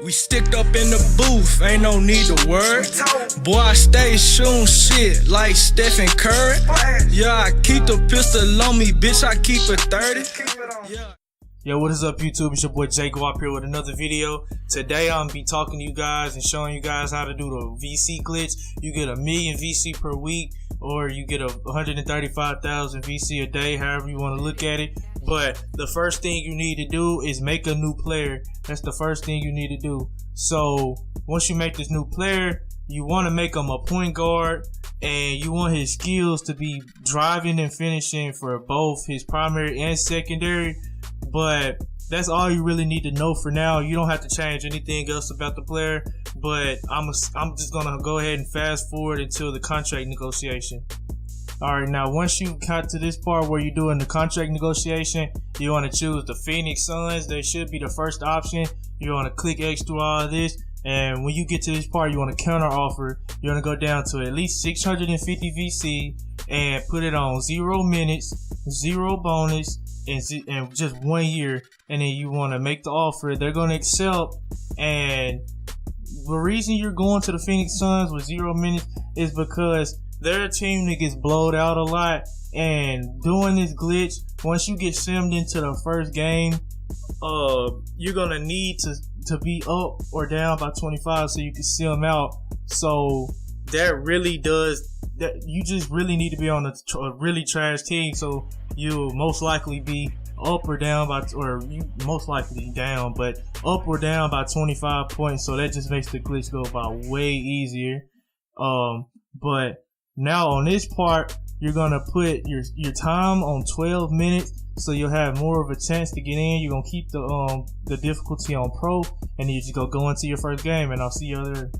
We sticked up in the booth, ain't no need to word. Boy, I stay shooting shit like Stephen Curry. Yeah, I keep the pistol on me, bitch, I keep it 30. Yeah. Yo, what is up, YouTube? It's your boy JayGuap here with another video. Today I'm gonna be talking to you guys and showing you guys how to do the VC glitch. You get 1 million VC per week, or you get 135,000 VC a day, however you want to look at it. But the first thing you need to do is make a new player. That's the first thing you need to do. So once you make this new player, you want to make him a point guard, and you want his skills to be driving and finishing for both his primary and secondary. But that's all you really need to know for now. You don't have to change anything else about the player. But I'm just gonna go ahead and fast forward until the contract negotiation. Alright, now once you got to this part where you're doing the contract negotiation, you want to choose the Phoenix Suns. They should be the first option. You want to click X through all of this, and when you get to this part, you want to counter offer. You want to go down to at least 650 VC and put it on 0 minutes, 0 bonus, and just 1 year. And then you want to make the offer. They're going to accept. And the reason you're going to the Phoenix Suns with 0 minutes is because they're a team that gets blowed out a lot, and doing this glitch, once you get simmed into the first game, you're gonna need to be up or down by 25 so you can sim out. So that really does that. You just really need to be on a really trash team, so you'll most likely be up or down by, or you most likely down, but up or down by 25 points. So that just makes the glitch go by way easier. But now on this part, you're gonna put your time on 12 minutes, so you'll have more of a chance to get in. You're gonna keep the difficulty on pro, and you just go into your first game, and I'll see you there.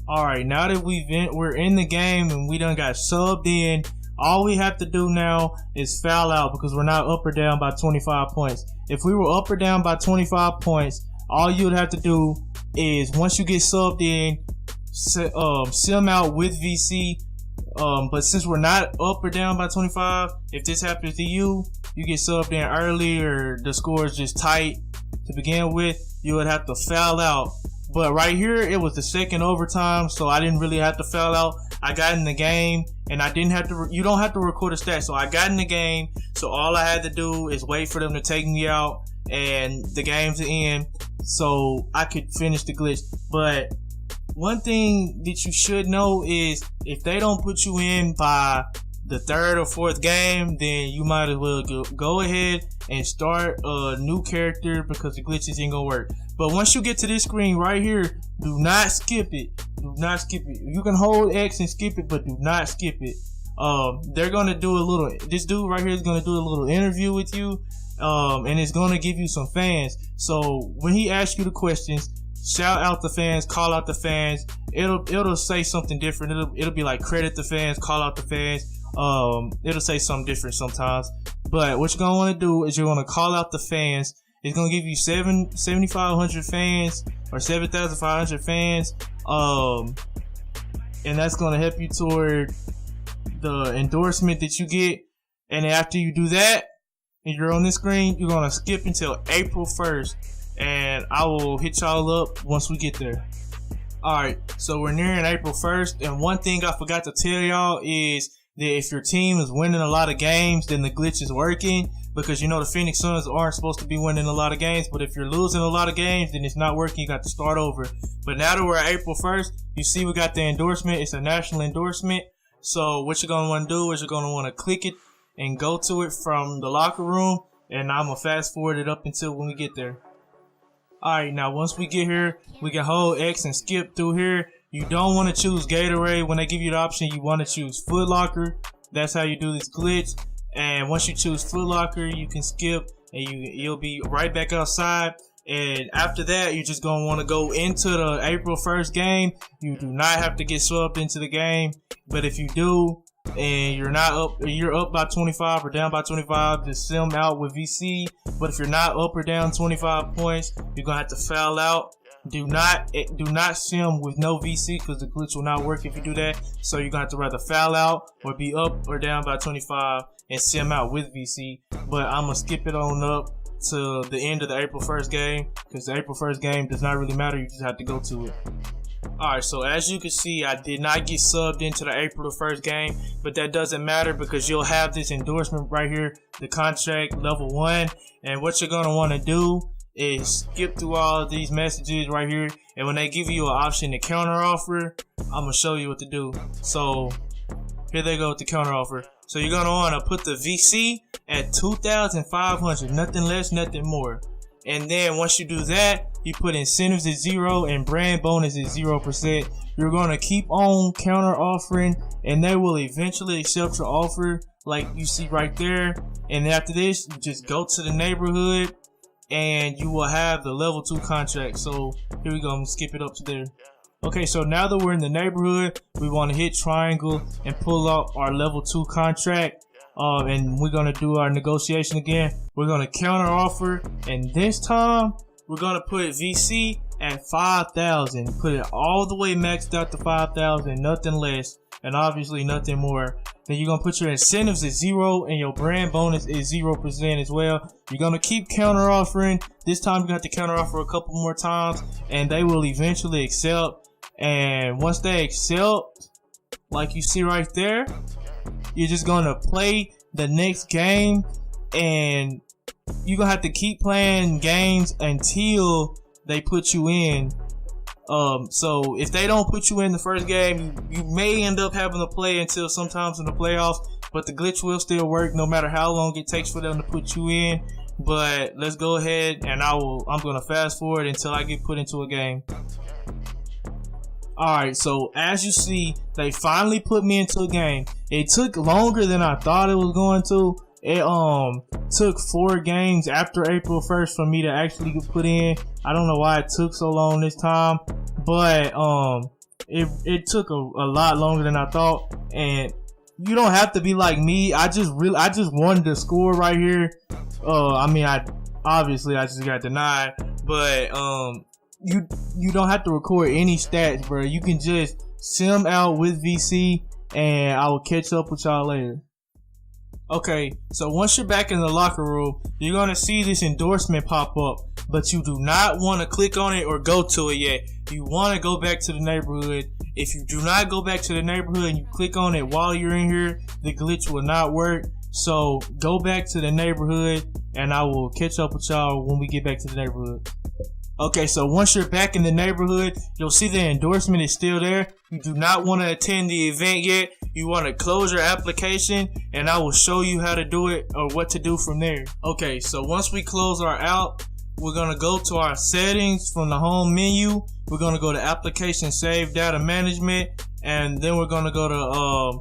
Alright, now that we're in the game and we done got subbed in, all we have to do now is foul out, because we're not up or down by 25 points. If we were up or down by 25 points, all you would have to do is, once you get subbed in, sim out with VC. But since we're not up or down by 25, if this happens to you, you get subbed in early, or the score is just tight to begin with, you would have to foul out. But right here, it was the second overtime, so I didn't really have to foul out. I got in the game, and I didn't have to. You don't have to record a stat, so I got in the game. So all I had to do is wait for them to take me out and the game to end, so I could finish the glitch. But one thing that you should know is, if they don't put you in by the 3rd or 4th game, then you might as well go ahead and start a new character, because the glitches ain't gonna work. But once you get to this screen right here, do not skip it. Do not skip it. You can hold X and skip it, but do not skip it. They're gonna do a little. This dude right here is gonna do a little interview with you, and it's gonna give you some fans. So when he asks you the questions, shout out the fans, call out the fans. It'll say something different. It'll be like credit the fans, call out the fans. It'll say something different sometimes. But what you're gonna want to do is you're gonna call out the fans. It's gonna give you 7,500 fans, or 7,500 fans. And that's gonna help you toward the endorsement that you get. And after you do that, and you're on this screen, you're gonna skip until April 1st. And I will hit y'all up once we get there. Alright, so we're nearing April 1st, and one thing I forgot to tell y'all is that if your team is winning a lot of games, then the glitch is working, because you know the Phoenix Suns aren't supposed to be winning a lot of games. But if you're losing a lot of games, then it's not working. You got to start over. But now that we're at April 1st, you see we got the endorsement. It's a national endorsement. So what you're going to want to do is you're going to want to click it and go to it from the locker room, and I'm going to fast forward it up until when we get there. Alright, now once we get here, we can hold X and skip through here. You don't want to choose Gatorade. When they give you the option, you want to choose Foot Locker. That's how you do this glitch. And once you choose Foot Locker, you can skip, and you'll be right back outside. And after that, you're just going to want to go into the April 1st game. You do not have to get subbed into the game. But if you do, and you're up by 25 or down by 25, just sim out with VC. But if you're not up or down 25 points, you're gonna have to foul out. Do not sim with no VC, because the glitch will not work if you do that. So you're gonna have to rather foul out or be up or down by 25 and sim out with VC. But I'm gonna skip it on up to the end of the April 1st game, because the April 1st game does not really matter. You just have to go to it. Alright, so as you can see, I did not get subbed into the April 1st game, but that doesn't matter because you'll have this endorsement right here, the contract level 1, and what you're going to want to do is skip through all of these messages right here, and when they give you an option to counter offer, I'm going to show you what to do. So here they go with the counter offer. So you're going to want to put the VC at 2,500, nothing less, nothing more. And then once you do that, you put incentives at 0 and brand bonus at 0%. You're going to keep on counter offering, and they will eventually accept your offer like you see right there. And after this, you just go to the neighborhood and you will have the level 2 contract. So here we go, I'm gonna skip it up to there. Okay, so now that we're in the neighborhood, we want to hit triangle and pull out our level 2 contract. And we're gonna do our negotiation again. We're gonna counter offer, and this time we're gonna put VC at 5,000. Put it all the way maxed out to 5,000, nothing less, and obviously nothing more. Then you're gonna put your incentives at 0 and your brand bonus is 0% as well. You're gonna keep counter offering. This time you have to counter offer a couple more times, and they will eventually accept. And once they accept, like you see right there, you're just gonna play the next game, and you're gonna have to keep playing games until they put you in. So if they don't put you in the first game, you may end up having to play until sometimes in the playoffs, but the glitch will still work no matter how long it takes for them to put you in. But let's go ahead, and I'm gonna fast forward until I get put into a game. Alright, so as you see, they finally put me into a game. It took longer than I thought it was going to. It took 4 games after April 1st for me to actually get put in. I don't know why it took so long this time, but it took a lot longer than I thought. And you don't have to be like me. I just wanted to score right here. I mean, I just got denied, but you don't have to record any stats, bro. You can just sim out with VC, and I will catch up with y'all later. Okay, so once you're back in the locker room, you're gonna see this endorsement pop up, but you do not want to click on it or go to it yet. You want to go back to the neighborhood. If you do not go back to the neighborhood and you click on it while you're in here, the glitch will not work. So go back to the neighborhood, and I will catch up with y'all when we get back to the neighborhood. Okay, so once you're back in the neighborhood, you'll see the endorsement is still there. You do not want to attend the event yet. You want to close your application, and I will show you how to do it or what to do from there. Okay, so once we close our app, we're going to go to our settings from the home menu. We're going to go to application save data management, and then we're going to go to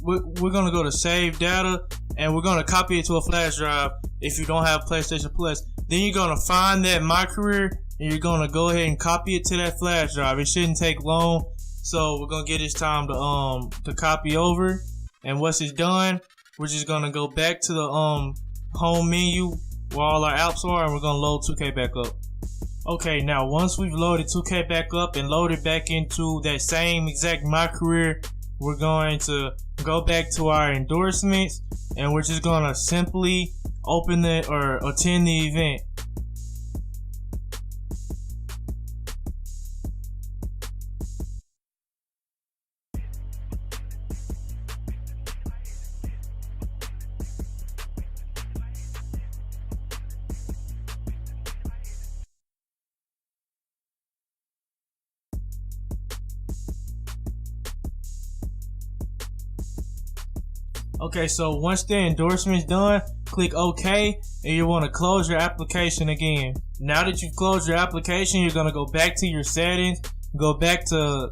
we're going to go to save data, and we're going to copy it to a flash drive if you don't have PlayStation Plus. Then you're going to find that My Career, and you're going to go ahead and copy it to that flash drive. It shouldn't take long. So we're going to get this time to copy over. And once it's done, we're just going to go back to the home menu where all our apps are, and we're going to load 2K back up. Okay, now once we've loaded 2K back up and loaded back into that same exact My Career, we're going to go back to our endorsements, and we're just going to simply open it or attend the event. Okay, so once the endorsement's done, click OK, and you want to close your application again. Now that you've closed your application, you're going to go back to your settings, go back to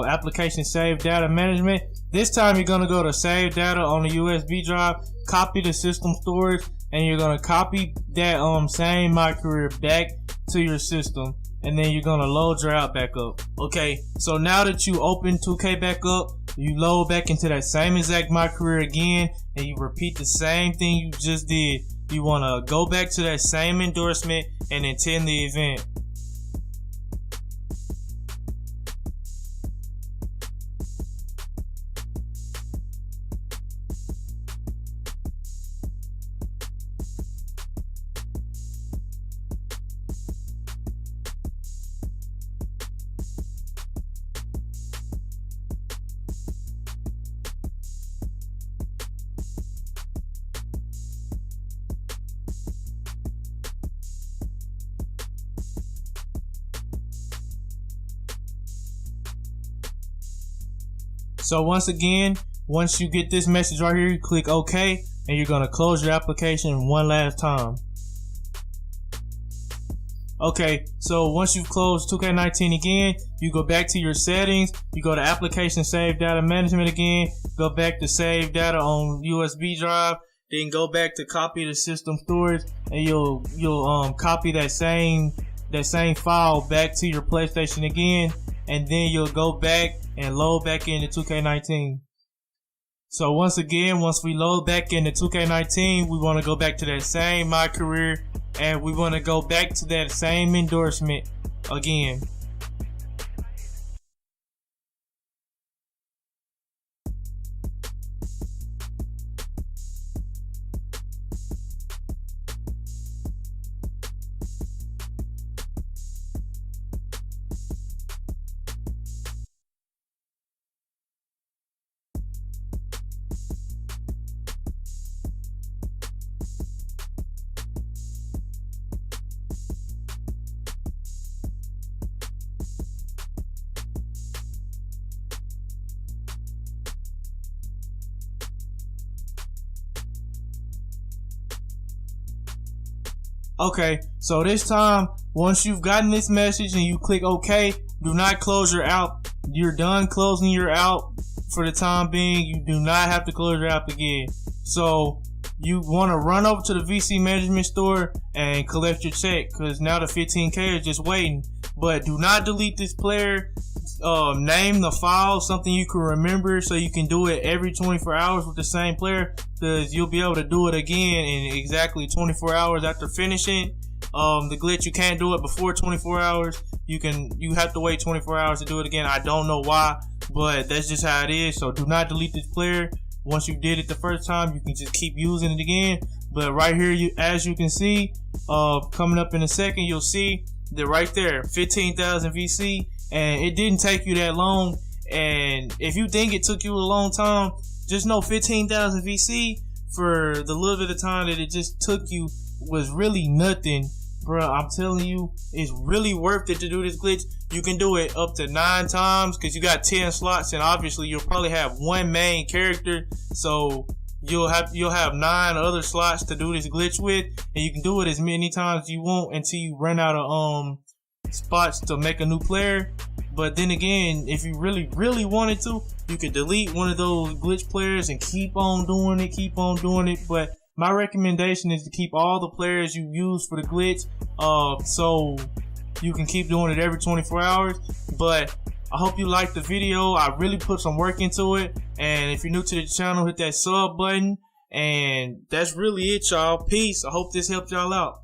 application save data management. This time you're going to go to save data on the USB drive, copy the system storage, and you're going to copy that same My Career back to your system, and then you're going to load your app back up. Okay, so now that you open 2K back up, you load back into that same exact My Career again, and you repeat the same thing you just did. You want to go back to that same endorsement and attend the event. So once again, once you get this message right here, you click OK, and you're gonna close your application one last time. Okay, so once you've closed 2K19 again, you go back to your settings, you go to application save data management again, go back to save data on USB drive, then go back to copy the system storage, and you'll copy that same file back to your PlayStation again, and then you'll go back and load back into 2K19. So once again, once we load back into 2K19, we want to go back to that same My Career, and we want to go back to that same endorsement again. Okay, so this time, once you've gotten this message and you click OK, do not close your app. You're done closing your app for the time being. You do not have to close your app again. So you want to run over to the VC management store and collect your check, because now the 15K is just waiting. But do not delete this player. Name the file something you can remember, so you can do it every 24 hours with the same player, because you'll be able to do it again in exactly 24 hours after finishing the glitch. You can't do it before 24 hours. You have to wait 24 hours to do it again. I don't know why, but that's just how it is. So do not delete this player. Once you did it the first time, you can just keep using it again. But right here, as you can see, coming up in a second, you'll see that right there, 15,000 VC. And it didn't take you that long. And if you think it took you a long time, just know 15,000 VC for the little bit of time that it just took you was really nothing. Bro, I'm telling you, it's really worth it to do this glitch. You can do it up to 9 times because you got 10 slots, and obviously you'll probably have one main character. So you'll have 9 other slots to do this glitch with, and you can do it as many times as you want until you run out of spots to make a new player. But then again, if you really wanted to, you could delete one of those glitch players and keep on doing it. But my recommendation is to keep all the players you use for the glitch, so you can keep doing it every 24 hours. But I hope you liked the video. I really put some work into it. And if you're new to the channel, hit that sub button. And that's really it, y'all. Peace. I hope this helped y'all out.